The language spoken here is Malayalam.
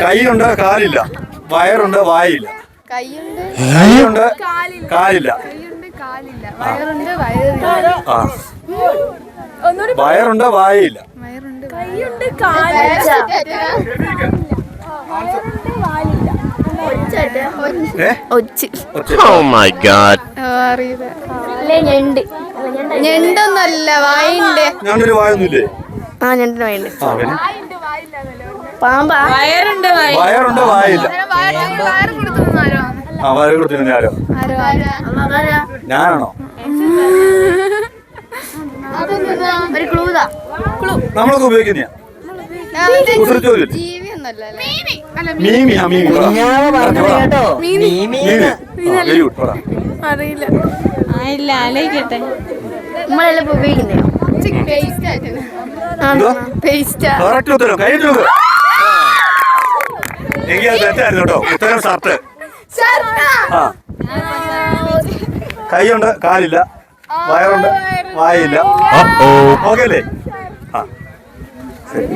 കൈയുണ്ട് കാലില്ല, വയറുണ്ട് വായില്ല. കൈയുണ്ട് കൈയുണ്ട് കാലില്ല, വയറുണ്ട് വായില്ല. ഞണ്ടൊന്നല്ല, വായുണ്ട്. ഞാനൊരു വായൊന്നുമില്ലേ? ആ ഞണ്ടിന് വായുണ്ട്. പാമ്പാ? വയറുണ്ട് വായില്ല. ആ വയറ് കൊടുത്തിരുന്ന ആരോ? ഞാനാണോ? നമ്മളൊക്കെ ഉപയോഗിക്കുന്ന അറിയില്ല, ആലോചിക്കട്ടെ. നമ്മളെല്ലാം ഉപയോഗിക്കുന്നോ? എനിക്ക് അത് തെറ്റായിരുന്നു കേട്ടോ. ഉത്തരം ഷർട്ട്. കൈയുണ്ട് കാലില്ല, വയറുണ്ട് വായില്ല. ഓക്കെ അല്ലേ? ആ ശരി.